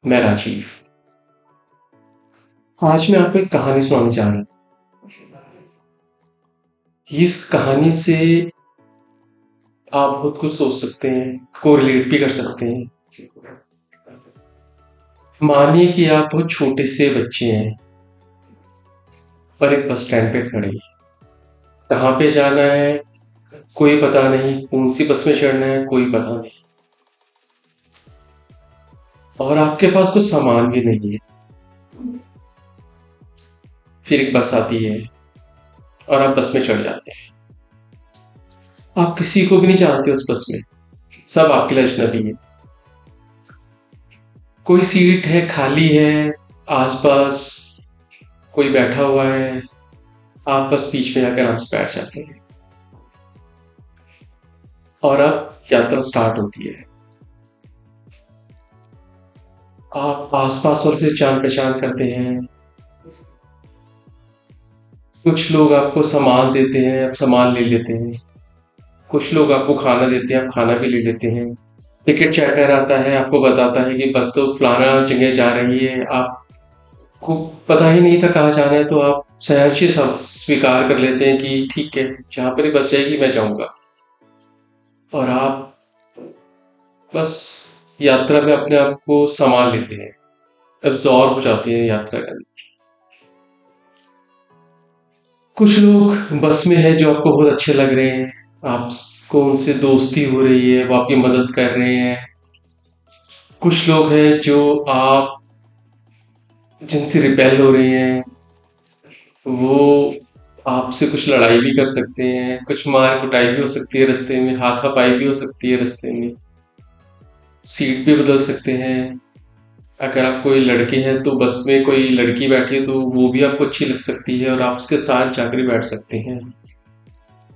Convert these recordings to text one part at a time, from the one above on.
मैं राजीव। आज मैं आपको एक कहानी सुनाने जा रहा हूँ। इस कहानी से आप बहुत कुछ सोच सकते हैं, कोरिलेट भी कर सकते हैं। मानिए कि आप बहुत छोटे से बच्चे हैं और एक बस स्टैंड पे खड़े हैं। कहाँ पे जाना है कोई पता नहीं, कौन सी बस में चढ़ना है कोई पता नहीं, और आपके पास कुछ सामान भी नहीं है। फिर एक बस आती है और आप बस में चढ़ जाते हैं। आप किसी को भी नहीं जानते उस बस में, सब आपके लिए अजनबी है। कोई सीट है खाली है, आसपास कोई बैठा हुआ है, आप बस बीच में जाकर आराम से बैठ जाते हैं और अब यात्रा स्टार्ट होती है। आप आसपास वालों से जान पहचान करते हैं। कुछ लोग आपको सामान देते हैं, आप सामान ले लेते हैं। कुछ लोग आपको खाना देते हैं, आप खाना भी ले लेते हैं। टिकट चेकर आता है, आपको बताता है कि बस तो फलाना जगह जा रही है। आपको पता ही नहीं था कहाँ जाना है, तो आप सहर्ष स्वीकार कर लेते हैं कि ठीक है, जहाँ पर ही बस जाएगी मैं जाऊंगा। और आप बस यात्रा में अपने आप को संभाल लेते हैं, एब्जॉर्ब हो जाते हैं यात्रा के अंदर। कुछ लोग बस में है जो आपको बहुत अच्छे लग रहे हैं, आपको उनसे दोस्ती हो रही है, वो आपकी मदद कर रहे हैं। कुछ लोग हैं जो आप जिनसे रिपेल हो रहे हैं, वो आपसे कुछ लड़ाई भी कर सकते हैं, कुछ मार कुटाई भी हो सकती है रास्ते में, हाथापाई भी हो सकती है रास्ते में, सीट भी बदल सकते हैं। अगर आप कोई लड़के हैं तो बस में कोई लड़की बैठी है तो वो भी आपको अच्छी लग सकती है और आप उसके साथ जाकर बैठ सकते हैं।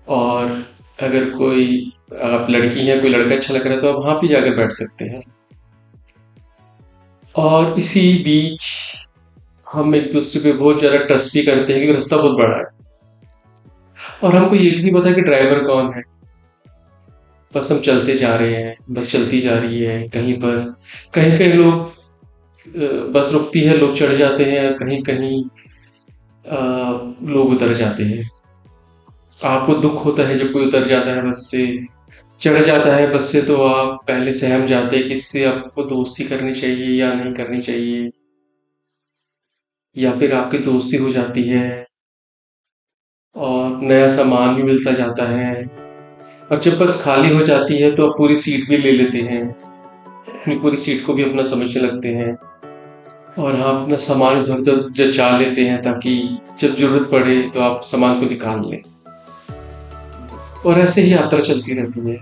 और अगर कोई आप लड़की हैं, कोई लड़का अच्छा लग रहा है तो आप वहां भी जाकर बैठ सकते हैं। और इसी बीच हम एक दूसरे पे बहुत ज्यादा ट्रस्ट भी करते हैं क्योंकि रास्ता बहुत बड़ा है और हमको ये भी नहीं पता कि ड्राइवर कौन है। बस हम चलते जा रहे हैं, बस चलती जा रही है। कहीं पर कहीं कहीं लोग बस रुकती है, लोग चढ़ जाते हैं, कहीं कहीं लोग उतर जाते हैं। आपको दुख होता है जब कोई उतर जाता है बस से, चढ़ जाता है बस से, तो आप पहले सहम जाते हैं कि इससे आपको दोस्ती करनी चाहिए या नहीं करनी चाहिए, या फिर आपकी दोस्ती हो जाती है और नया सामान भी मिलता जाता है। और जब बस खाली हो जाती है तो आप पूरी सीट भी ले लेते हैं, अपनी पूरी सीट को भी अपना समझने लगते हैं और आप अपना सामान इधर उधर जचा लेते हैं ताकि जब जरूरत पड़े तो आप सामान को निकाल लें। और ऐसे ही यात्रा चलती रहती है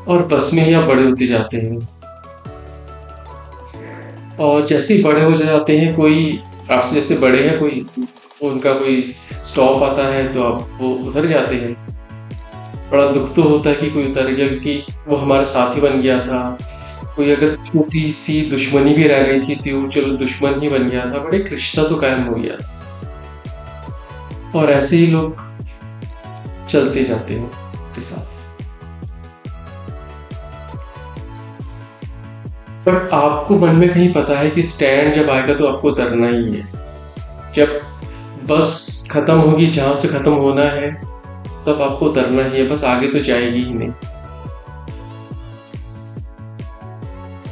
और बस में ही आप बड़े होते जाते हैं। और जैसे ही बड़े हो जाते हैं, कोई आपसे जैसे बड़े हैं, कोई उनका कोई स्टॉप आता है तो आप वो उतर जाते हैं। बड़ा दुख तो होता है कि कोई उतर गया क्योंकि वो हमारा साथी बन गया था। कोई अगर छोटी सी दुश्मनी भी रह गई थी तो चलो दुश्मन ही बन गया था, बड़े एक रिश्ता तो कायम हो गया था। और ऐसे ही लोग चलते जाते हैं के साथ। बट आपको मन में कहीं पता है कि स्टैंड जब आएगा तो आपको उतरना ही है। जब बस खत्म होगी जहां से खत्म होना है तब आपको उतरना ही है, बस आगे तो जाएगी ही नहीं।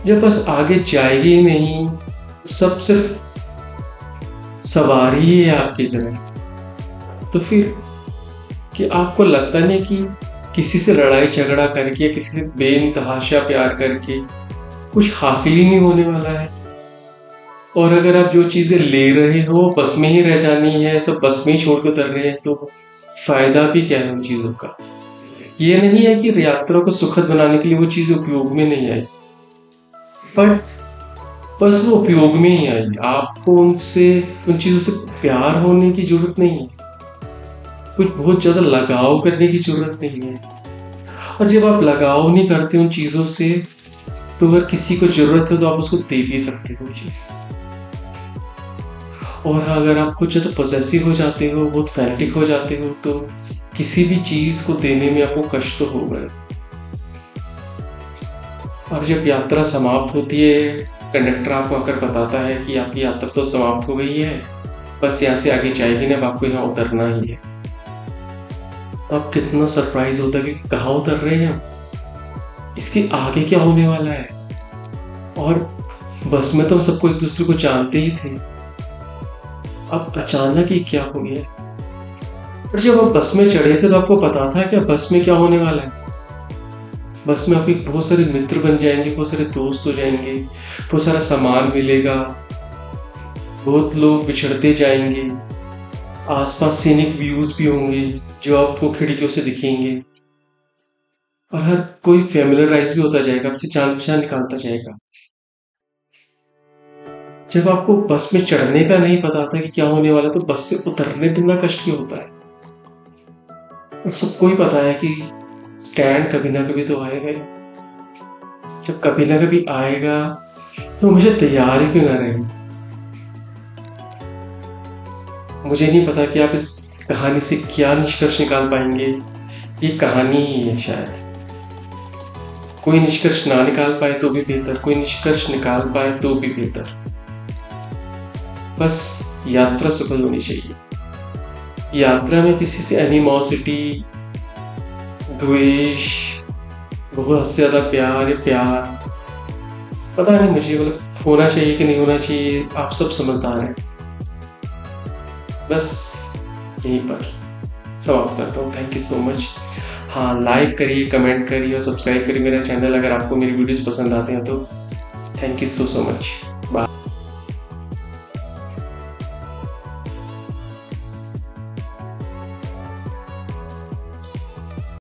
जब बस आगे जाएगी ही नहीं, सब सिर्फ सवारी है आपकी तरह, तो फिर कि आपको लगता नहीं कि किसी से लड़ाई झगड़ा करके या किसी से बेइंतहाशा प्यार करके कुछ हासिल ही नहीं होने वाला है। और अगर आप जो चीजें ले रहे हो बस में ही रह जानी है, सब बस में ही छोड़ के उतर रहे हैं, तो फायदा भी क्या है उन चीजों का। ये नहीं है कि यात्रा को सुखद बनाने के लिए वो चीज उपयोग में नहीं आई, बट बस वो उपयोग में ही आई। आपको उनसे, उन चीजों से प्यार होने की जरूरत नहीं है, कुछ बहुत ज्यादा लगाव करने की जरूरत नहीं है। और जब आप लगाव नहीं करते उन चीजों से, तो अगर किसी को जरूरत है तो आप उसको दे भी सकते हो चीज। और अगर आप कुछ ज्यादा पॉसेसिव हो जाते हो, बहुत फैनेटिक हो जाते हो, तो किसी भी चीज को देने में आपको कष्ट तो होगा। और जब यात्रा समाप्त होती है कंडक्टर आपको आकर बताता है कि आपकी यात्रा तो समाप्त हो गई है, बस यहाँ से आगे जाएगी ना, अब आपको यहाँ उतरना ही है। अब कितना सरप्राइज होता है कि कहाँ उतर रहे हैं हम, इसके आगे क्या होने वाला है। और बस में तो हम सबको एक दूसरे को जानते ही थे, अब अचानक ही क्या हो गया। पर जब आप बस में चढ़े थे तो आपको पता था कि बस में क्या होने वाला है। बस में आपके बहुत सारे मित्र बन जाएंगे, बहुत सारे दोस्त हो जाएंगे, बहुत सारा सामान मिलेगा, बहुत लोग बिछड़ते जाएंगे, आसपास सीनिक व्यूज भी होंगे जो आपको खिड़कियों से दिखेंगे, और हर कोई फैमिलियराइज भी होता जाएगा, आपसे जान पहचान निकालता जाएगा। जब आपको बस में चढ़ने का नहीं पता था कि क्या होने वाला, तो बस से उतरने बिना कष्ट क्यों होता है। और सबको ही पता है कि स्टैंड कभी ना कभी तो आएगा ही। जब कभी ना कभी आएगा तो मुझे तैयार ही क्यों ना रहे। मुझे नहीं पता कि आप इस कहानी से क्या निष्कर्ष निकाल पाएंगे। ये कहानी ही है, शायद कोई निष्कर्ष ना निकाल पाए तो भी बेहतर, कोई निष्कर्ष निकाल पाए तो भी बेहतर। बस यात्रा सुखद होनी चाहिए। यात्रा में किसी से एनिमोसिटी, द्वेष, बहुत से ज्यादा प्यार या प्यार, पता नहीं मुझे, मतलब होना चाहिए कि नहीं होना चाहिए, आप सब समझदार हैं। बस यहीं पर समाप्त करता हूँ। Thank you so much. हाँ, लाइक करिए, कमेंट करिए और सब्सक्राइब करिए मेरा चैनल अगर आपको मेरी वीडियोस पसंद आते हैं तो। Thank you so much. Bye.